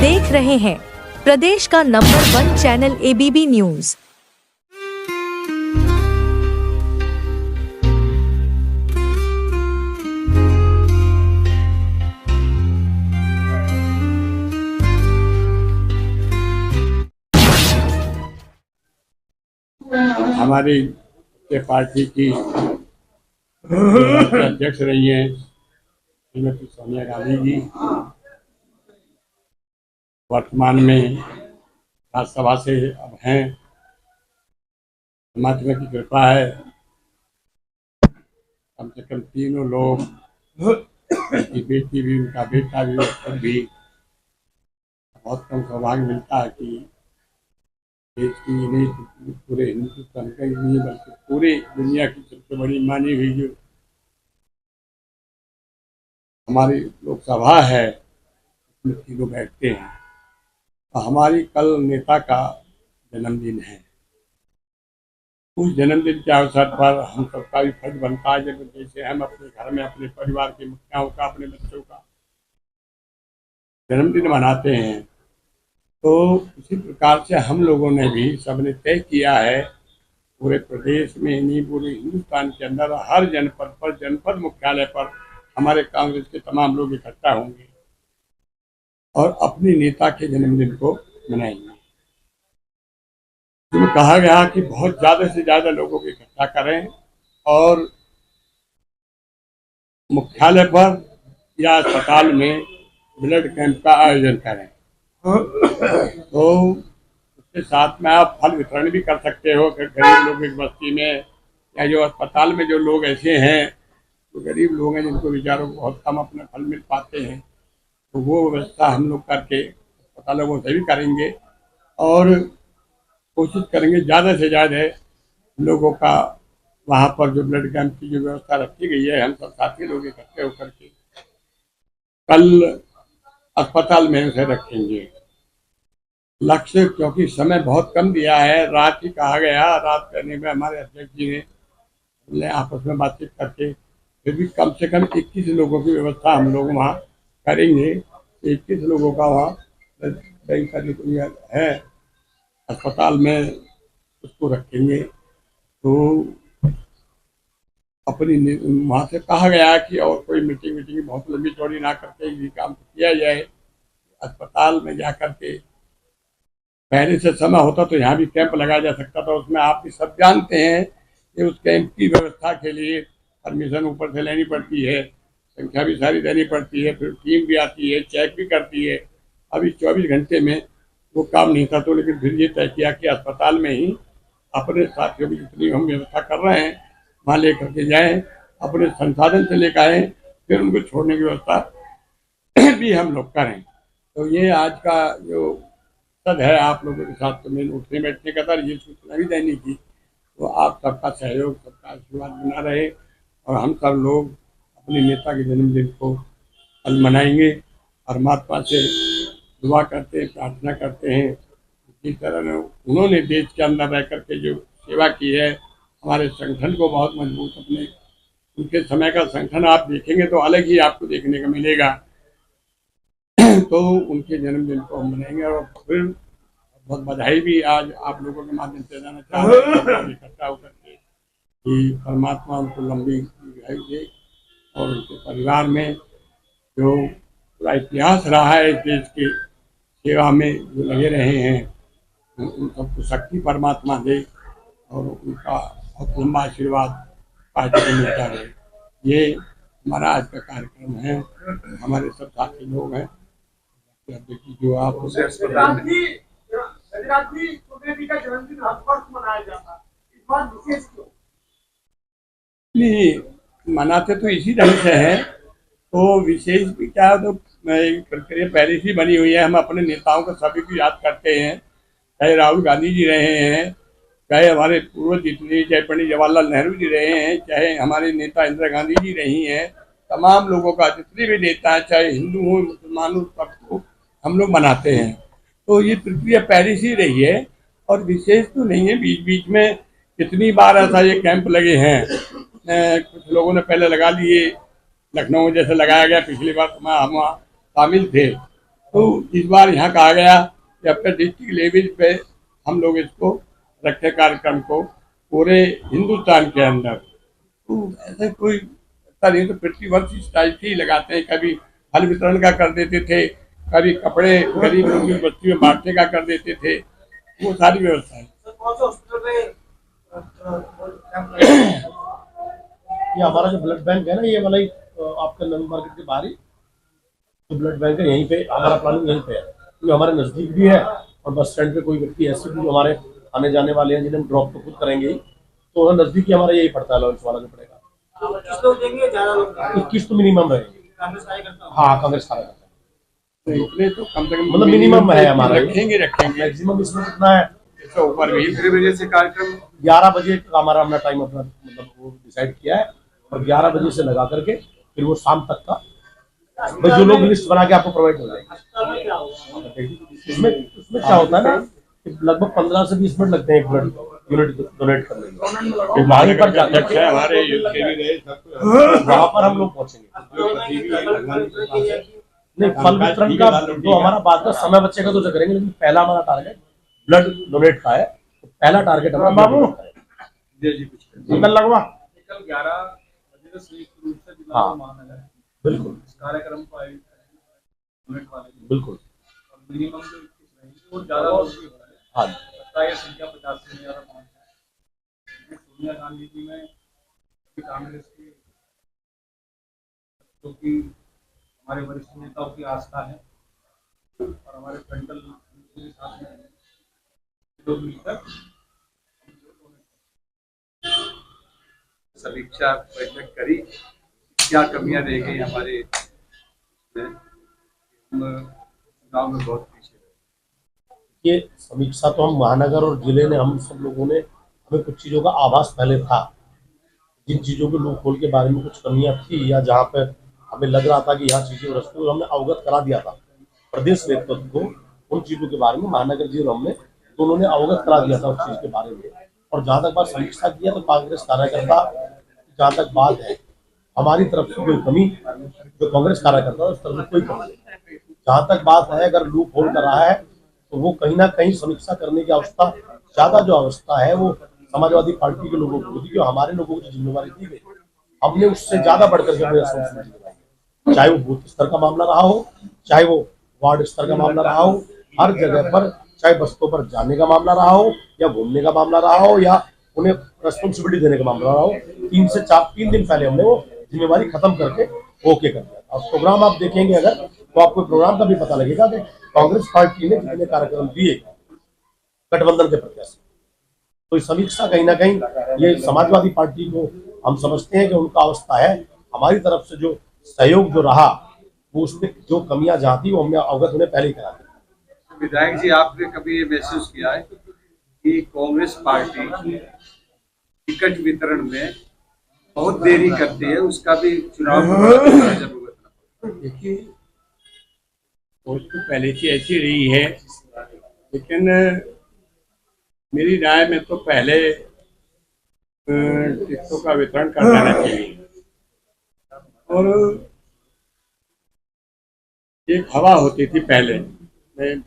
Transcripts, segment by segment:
देख रहे हैं प्रदेश का नंबर 1 चैनल एबीपी न्यूज। हमारी पार्टी की अध्यक्ष रही हैं श्रीमती सोनिया गांधी जी, वर्तमान में राज्यसभा से अब हैं। परमात्मा की कृपा है, कम से कम तीनों लोग, उनकी बेटी भी, उनका बेटा भी, और भी बहुत कम सौभाग्य मिलता है कि देश की नहीं, पूरे हिंदुस्तान का ही नहीं बल्कि पूरी दुनिया की सबसे बड़ी मानी हुई जो हमारी लोकसभा है उसमें तीनों बैठते हैं। और हमारी कल नेता का जन्मदिन है। उस जन्मदिन के अवसर पर हम सबका भी फर्ज बनता है, जब जैसे हम अपने घर में अपने परिवार के मुखियाओं का, अपने बच्चों का जन्मदिन मनाते हैं, तो उसी प्रकार से हम लोगों ने भी सबने तय किया है पूरे प्रदेश में नहीं, पूरे हिंदुस्तान के अंदर हर जनपद पर, जनपद मुख्यालय पर हमारे कांग्रेस के तमाम लोग इकट्ठा होंगे और अपने नेता के जन्मदिन को मनाएंगे। तो कहा गया कि बहुत ज़्यादा से ज़्यादा लोगों को इकट्ठा करें और मुख्यालय पर या अस्पताल में ब्लड कैंप का आयोजन करें। तो उसके साथ में आप फल वितरण भी कर सकते हो कि गरीब लोग एक बस्ती में या जो अस्पताल में जो लोग ऐसे हैं तो गरीब लोग हैं जिनको बेचारों को बहुत कम अपने फल मिल पाते हैं, तो वो व्यवस्था हम लोग करके अस्पतालों को सही करेंगे और कोशिश करेंगे ज़्यादा से ज़्यादा लोगों का वहाँ पर जो ब्लड कैंप की जो व्यवस्था रखी गई है, हम सब साथी लोग इकट्ठे होकर के कल अस्पताल में उसे रखेंगे। लक्ष्य क्योंकि समय बहुत कम दिया है, रात ही कहा गया, रात करने में हमारे अध्यक्ष जी ने आपस में बातचीत करके फिर भी कम से कम 21 लोगों की व्यवस्था हम लोग वहाँ करेंगे। 21 लोगों का वहाँ बैंक करने को है, अस्पताल में उसको रखेंगे। तो अपनी वहाँ से कहा गया कि और कोई मीटिंग बहुत लंबी चौड़ी ना करके ये काम किया जाए। अस्पताल में जा करके पहले से समय होता तो यहाँ भी कैंप लगाया जा सकता था, उसमें आप भी सब जानते हैं कि उस कैंप की व्यवस्था के लिए परमिशन ऊपर से लेनी पड़ती है, संख्या भी सारी देनी पड़ती है, फिर टीम भी आती है, चेक भी करती है। अभी 24 घंटे में वो काम नहीं था, तो लेकिन फिर ये तय किया कि अस्पताल में ही अपने साथियों की जितनी हम व्यवस्था कर रहे हैं वहाँ ले करके जाएँ, अपने संसाधन से लेकर आएँ, फिर उनको छोड़ने की व्यवस्था भी हम लोग करें। तो ये आज का जो सद है आप लोगों के साथ, तो मैंने उठने बैठने का था, ये सूचना भी देने की, तो आप सबका सहयोग, सबका आशीर्वाद बना रहे और हम सब लोग अपने नेता के जन्मदिन को कल मनाएंगे। परमात्मा से दुआ करते हैं, प्रार्थना करते हैं जिस तरह उन्होंने देश के अंदर रह करके जो सेवा की है, हमारे संगठन को बहुत मजबूत, अपने उनके समय का संगठन आप देखेंगे तो अलग ही आपको देखने को मिलेगा। तो उनके जन्मदिन को हम मनाएंगे और फिर बहुत बधाई भी आज आप लोगों के माध्यम से देना चाह रहे हैं इकट्ठा होकर के कि परमात्मा उनको लंबी आयु दे और उनके परिवार में जो पूरा इतिहास रहा है इस देश की सेवा में जो लगे रहे हैं, उन सबको शक्ति परमात्मा दे और उनका बहुत लंबा आशीर्वाद पार्टी को मिलता रहे। ये हमारा आज का कार्यक्रम है। हमारे सब साथी लोग हैं जो आप नहीं मनाते तो इसी ढंग से है, तो विशेष भी क्या है, तो प्रक्रिया पहले से बनी हुई है। हम अपने नेताओं को सभी को याद करते हैं, चाहे राहुल गांधी जी रहे हैं, चाहे हमारे पूर्व जितने, चाहे पंडित जवाहरलाल नेहरू जी रहे हैं, चाहे हमारे नेता इंदिरा गांधी जी रही हैं, तमाम लोगों का जितने भी नेता हैं, चाहे हिंदू हो मुसलमान हो, सबको हम लोग मनाते हैं। तो ये प्रक्रिया पहले से ही रही है और विशेष तो नहीं है। बीच बीच में कितनी बार ऐसा ये कैंप लगे हैं, कुछ लोगों ने पहले लगा लिए, लखनऊ जैसे लगाया गया, पिछली बार हम वहाँ शामिल थे, तो इस बार यहाँ कहा गया कि अपने डिस्ट्रिक्ट लेवल पे हम लोग इसको रखे कार्यक्रम को पूरे हिंदुस्तान के अंदर। तो ऐसे कोई ऐसा नहीं, तो प्रति वर्ष इस टाइप ही लगाते हैं। कभी फल वितरण का कर देते थे, कभी कपड़े गरीब लोगों की बस्ती में बांटने का कर देते थे, वो सारी व्यवस्था है। ये हमारा जो ब्लड बैंक है ना, ये वाला ही आपका नवी मार्केट के बाहर ही जो ब्लड बैंक है, यहीं पे हमारा प्लानिंग यहीं पे है, क्योंकि हमारे नजदीक भी है और बस स्टैंड पे कोई व्यक्ति ऐसे भी जो हमारे आने जाने वाले हैं जिन्हें हम ड्रॉप तो खुद करेंगे ही, तो नजदीक ही हमारा यही पड़ता है, लॉन्च वाला जो पड़ेगा। 25 लोग देंगे, ज्यादा लोग 21 तो मिनिमम रहेंगे। कांग्रेस कार्यकर्ता हाँ, कांग्रेस कार्यकर्ता तो इतने तो कम से कम मतलब मिनिमम है हमारा, रखेंगे। मैक्सिमम इसमें कितना है, इससे ऊपर भी कितने बजे से कार्यक्रम 11 बजे का हमारा हमने टाइम अपना मतलब वो डिसाइड किया है, और 11 बजे से लगा करके फिर वो शाम तक का भाई जो लोग लिस्ट बना के आपको प्रोवाइड हो जाएगी। इसमें क्या होता है ना कि लगभग 15 से 20 मिनट लगते हैं एक ब्लड यूनिट डोनेट करने में। वहीं पर जाकर हमारे वहां पर हम लोग पहुंचेंगे। नहीं, फल वितरण का जो हमारा बाद का समय बचेगा तो करेंगे, लेकिन पहला हमारा टारगेट ब्लड डोनेट का है। तो पहला टारगेट हमारा बाबू लगवा कल 11 बजे से संयुक्त रूप से जिला हाँ। महानगर बिल्कुल इस कार्यक्रम को आयोजित करेंगे वाले बिल्कुल और मिनिमम जो 21 रहेंगे और ज्यादा लोग भी हो रहे हैं। हाँ लगता है ये संख्या 50 से ज्यादा पहुंच है। सोनिया गांधी जी में कांग्रेस की जो कि हमारे वरिष्ठ नेताओं की आस्था है और हमारे फ्रंटल के साथ में लोग मिलकर समीक्षा बैठक करी, क्या कमियां रह गई हमारे चुनाव में बहुत पीछे। ये समीक्षा तो हम महानगर और जिले ने हम सब लोगों ने हमें कुछ चीज़ों का आभास पहले था, जिन चीज़ों के लूप होल के बारे में कुछ कमियां थी या जहाँ पर हमें लग रहा था कि यहाँ चीज़ें रस्ते हमने अवगत करा दिया था प्रदेश नेतृत्व को। उन चीज़ों के बारे में महानगर जी और हमने दोनों ने अवगत करा दिया था उस चीज़ के बारे में। और जहाँ तक बात समीक्षा किया तो कांग्रेस कार्यकर्ता जहाँ तक बात है हमारी तरफ से कोई कमी, जो कांग्रेस कार्यकर्ता उस तरफ से कोई कमी नहीं। जहाँ तक बात है अगर लूप होल कर रहा है तो वो कहीं ना कहीं समीक्षा करने की अवस्था ज्यादा जो अवस्था है वो समाजवादी पार्टी के लोगों को थी, जो हमारे लोगों को जो जिम्मेवारी दी गई हमने उससे ज्यादा बढ़कर के अपने रिस्पॉन्सिबिलिटी निभाई। चाहे वो बूथ स्तर का मामला रहा हो, चाहे वो वार्ड स्तर का मामला रहा हो, हर जगह पर चाहे बस्तों पर जाने का मामला रहा हो या घूमने का मामला रहा हो या उन्हें रिस्पॉन्सिबिलिटी देने का मामला रहा हो, 3 दिन पहले हमने वो जिम्मेवारी खत्म करके ओके कर दिया। और प्रोग्राम आप देखेंगे अगर तो आपको प्रोग्राम का भी पता लगेगा कि कांग्रेस पार्टी ने जितने कार्यक्रम दिए गठबंधन के प्रत्याशी, तो इस समीक्षा कहीं ना कहीं ये समाजवादी पार्टी को हम समझते हैं कि उनका अवस्था है। हमारी तरफ से जो सहयोग जो रहा वो उसमें जो कमियां जहाँ थी वो हमने अवगत उन्हें पहले ही करा दी। विधायक जी, आपने कभी ये महसूस किया है कि कांग्रेस पार्टी टिकट वितरण में बहुत देरी करती है, उसका भी चुनाव में देखिए सोच तो पहले से ऐसी रही है, लेकिन मेरी राय में तो पहले टिकटों का वितरण कर देना चाहिए। और एक हवा होती थी पहले, मैं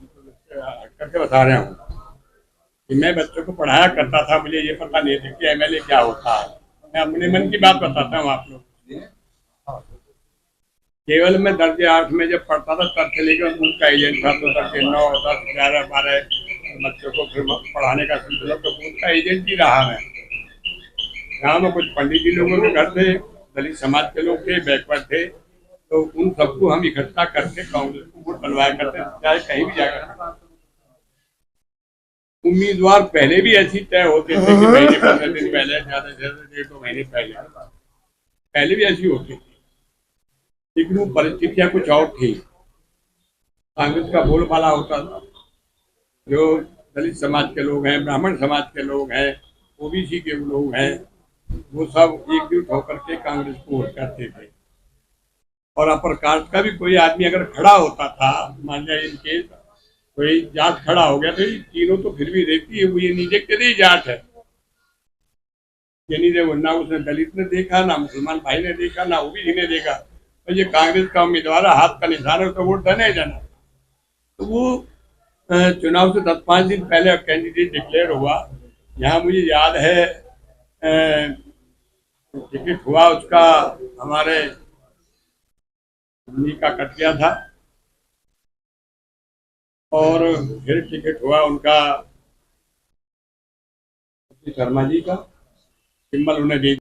करके बता रहा हूँ कि मैं बच्चों को पढ़ाया करता था, मुझे ये पता नहीं था कि एमएलए क्या होता है। मैं अपने मन की बात बताता हूँ आप लोग। केवल मैं दर्जे 8 में जब पढ़ता था तब से लेकर बूथ का एजेंट था, तो तब के 9, 10, 11, 12 बच्चों को फिर पढ़ाने का सिलसिला, तो बूथ का एजेंट ही रहा मैं। गाँव में कुछ पंडित जी लोगों के घर थे, दलित समाज के लोग थे, बैकवर्ड थे, तो उन सबको हम इकट्ठा करके कांग्रेस को वोट बनवाया करते, चाहे कहीं भी जाकर। उम्मीदवार पहले भी ऐसी तय होते थे कि महीने 15 दिन पहले, ज्यादा से ज्यादा 1-2 महीने पहले भी ऐसी होती थी, लेकिन वो परिस्थितियां कुछ और थी। कांग्रेस का बोलबाला होता था, जो दलित समाज के लोग हैं, ब्राह्मण समाज के लोग हैं, ओबीसी के लोग हैं, वो सब एकजुट होकर के कांग्रेस को वोट करते थे। और अपर कास्ट का भी कोई आदमी अगर खड़ा होता था, मान लिया इनके कोई जाट खड़ा हो गया, तो ये तीनों तो फिर भी देखती है, वो ये नहीं देखते थे जाट है, ये नहीं देखो, ना उसने दलित ने देखा, ना मुसलमान भाई ने देखा, ना ओबीसी ने देखा, तो ये कांग्रेस का उम्मीदवार हाथ का निशान है, तो वोट देना ही देना। तो वो चुनाव से 10-5 दिन पहले कैंडिडेट डिक्लेयर हुआ। यहाँ मुझे याद है टिकट हुआ उसका, हमारे उन्हीं का कट गया था और फिर टिकट हुआ उनका शर्मा जी का, सिंबल उन्हें दे